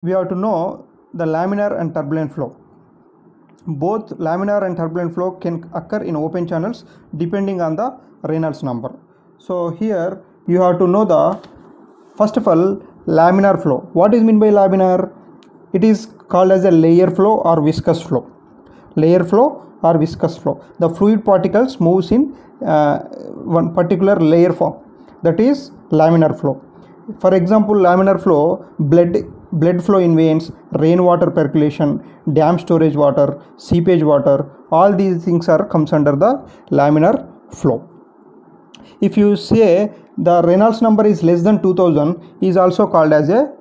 we have to know the laminar and turbulent flow. Both laminar and turbulent flow can occur in open channels depending on the Reynolds number. So here you have to know the, first of all, laminar flow. What is meant by laminar? It is called as a layer flow or viscous flow. Layer flow or viscous flow. The fluid particles moves in one particular layer form. That is laminar flow. For example, laminar flow, blood flow in veins, rainwater percolation, dam storage water, seepage water, all these things are comes under the laminar flow. If you say the Reynolds number is less than 2000, is also called as a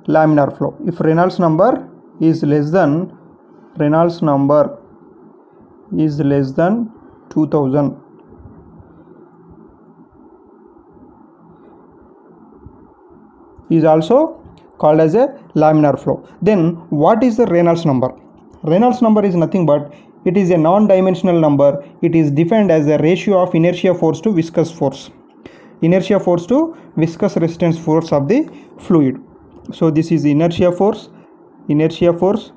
laminar flow. If Reynolds number is less than 2000, is also called as a laminar flow. Then what is the Reynolds number? Reynolds number is nothing but it is a non-dimensional number. It is defined as the ratio of inertia force to viscous force. Inertia force to viscous resistance force of the fluid. So this is inertia force. Inertia force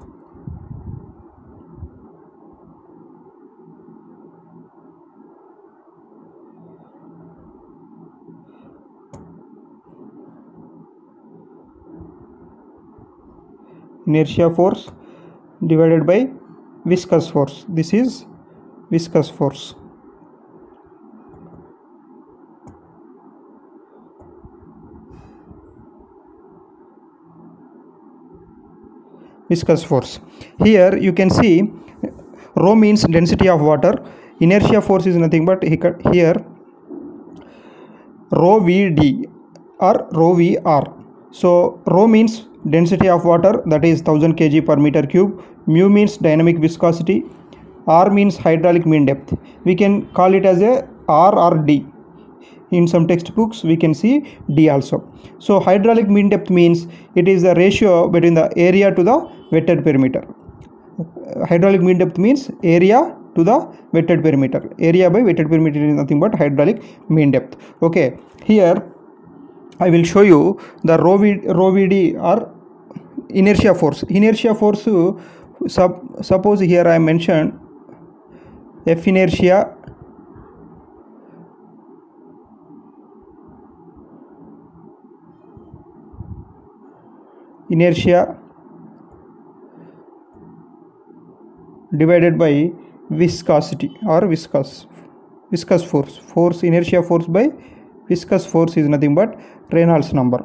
divided by viscous force. This is viscous force. Viscous force. Here you can see rho means density of water. Inertia force is nothing but here rho Vd or rho Vr. So rho means density of water, that is 1000 kg per meter cube. Mu means dynamic viscosity. R means hydraulic mean depth. We can call it as a R or D. In some textbooks we can see D also. So hydraulic mean depth means it is the ratio between the area to the wetted perimeter. Hydraulic mean depth means area to the wetted perimeter. Area by wetted perimeter is nothing but hydraulic mean depth. Okay, here I will show you the rho Vd or inertia force. Inertia force, suppose here I mentioned F inertia divided by viscosity or viscous force. Inertia force by viscous force is nothing but Reynolds number.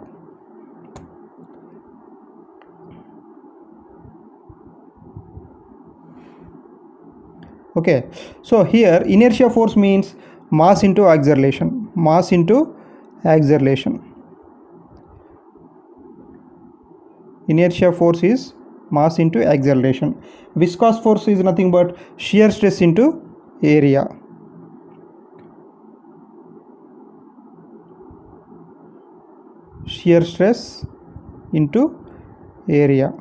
Okay, so here inertia force means mass into acceleration. Inertia force is mass into acceleration. Viscous force is nothing but shear stress into area. Shear stress into area.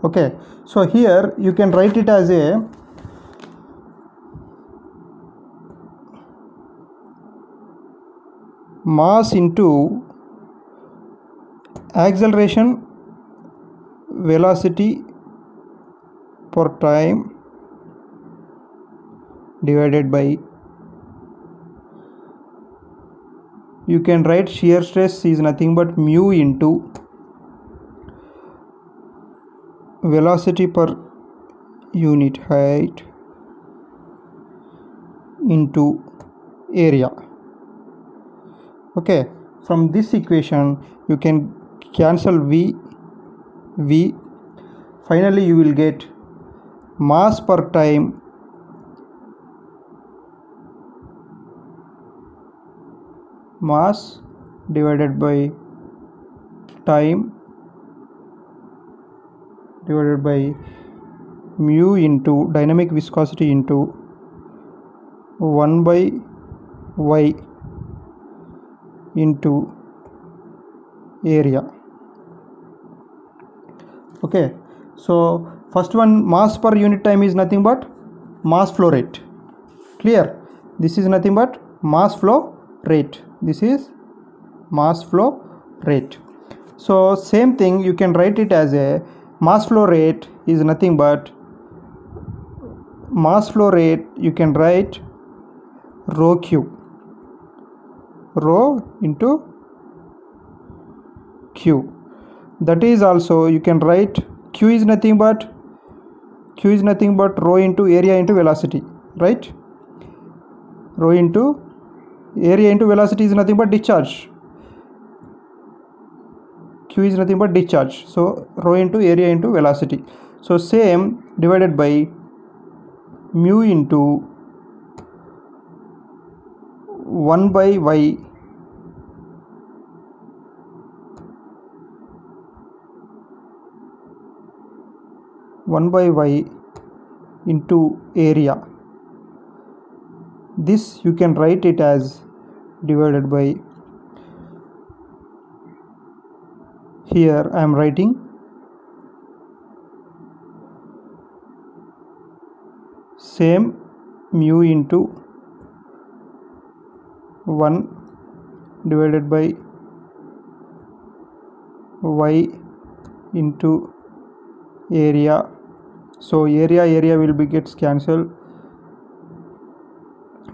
Okay, so here you can write it as a mass into acceleration velocity per time divided by, you can write shear stress is nothing but mu into velocity per unit height into area. Okay, from this equation you can cancel v. Finally you will get mass per time mass divided by time divided by mu into dynamic viscosity into 1 by y into area. Okay, so first one, mass per unit time, is nothing but mass flow rate. Clear? This is nothing but mass flow rate. This is mass flow rate. So same thing, you can write it as a mass flow rate is nothing but mass flow rate, you can write rho q, rho into q. That is also, you can write q is nothing but rho into area into velocity, right? Rho into area into velocity is nothing but discharge. Q is nothing but discharge. So rho into area into velocity. So same divided by mu into 1 by y into area. This you can write it as divided by, here I am writing same mu into 1 divided by y into area. So area will be gets cancelled.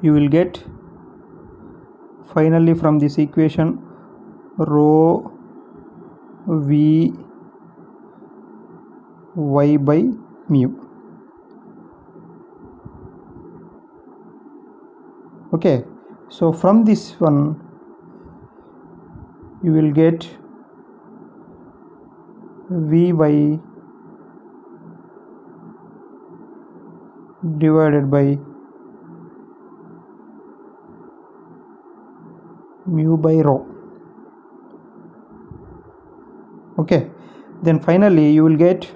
You will get finally from this equation rho v y by mu. Okay, so from this one you will get Vy divided by mu by rho. Okay, then finally you will get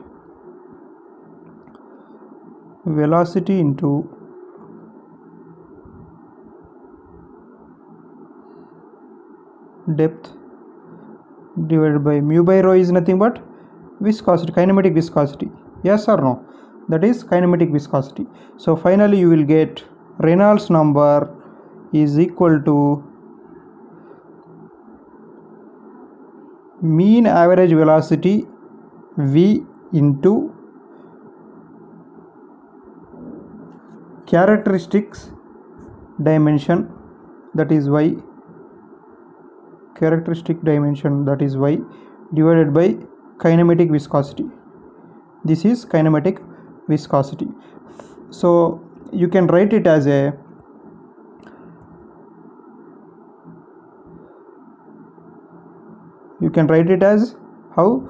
velocity into depth divided by mu by rho is nothing but viscosity, kinematic viscosity. Yes or no? That is kinematic viscosity. So finally you will get Reynolds number is equal to mean average velocity v into characteristics dimension, that is y, characteristic dimension, that is y, divided by kinematic viscosity. This is kinematic viscosity. So you can write it as a how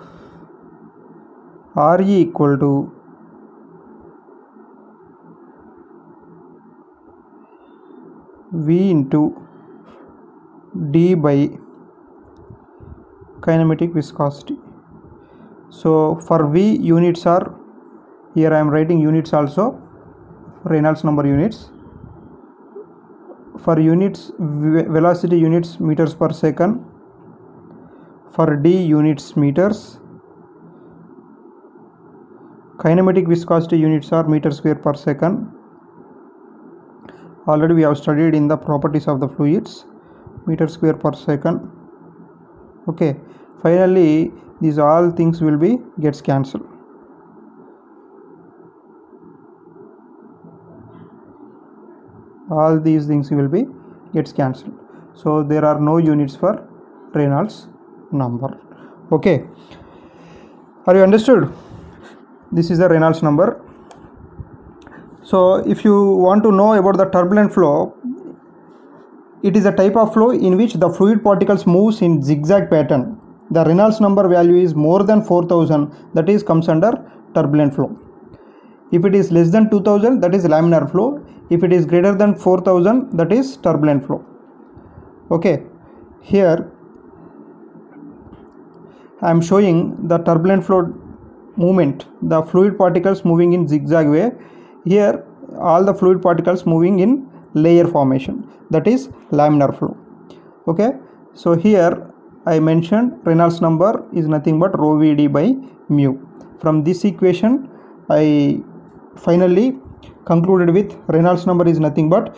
Re equal to V into d by kinematic viscosity. So for V, units are, here I am writing units also, Reynolds number units. For units, velocity units meters per second. For d, units meters. Kinematic viscosity units are meter square per second. Already we have studied in the properties of the fluids, meter square per second. Okay, finally these all things will be gets cancelled. All these things will be gets cancelled. So there are no units for Reynolds number. Okay, are you understood? This is the Reynolds number. So if you want to know about the turbulent flow, it is a type of flow in which the fluid particles moves in zigzag pattern. The Reynolds number value is more than 4000, that is comes under turbulent flow. If it is less than 2000, that is laminar flow. If it is greater than 4000, that is turbulent flow. Okay, here I am showing the turbulent flow movement, the fluid particles moving in zigzag way. Here all the fluid particles moving in layer formation, that is laminar flow. Okay, so here I mentioned Reynolds number is nothing but rho Vd by mu. From this equation, I finally concluded with Reynolds number is nothing but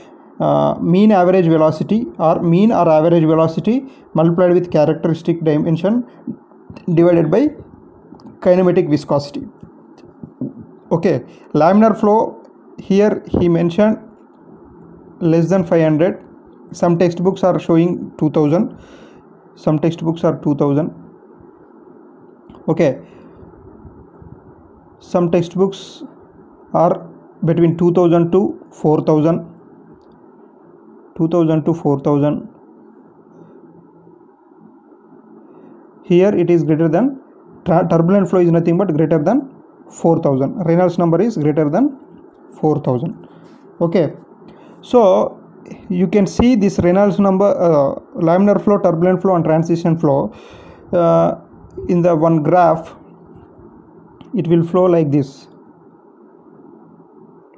mean average velocity or mean or average velocity multiplied with characteristic dimension divided by kinematic viscosity. Okay, laminar flow, here he mentioned less than 500. Some textbooks are showing 2000, some textbooks are 2000. Okay, some textbooks are between 2000 to 4000, 2000 to 4000. Here it is greater than, turbulent flow is nothing but greater than 4000. Reynolds number is greater than 4000. Okay, so you can see this Reynolds number, laminar flow, turbulent flow and transition flow in the one graph. It will flow like this,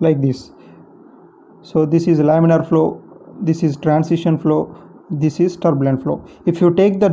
like this. So this is laminar flow, this is transition flow, this is turbulent flow. If you take the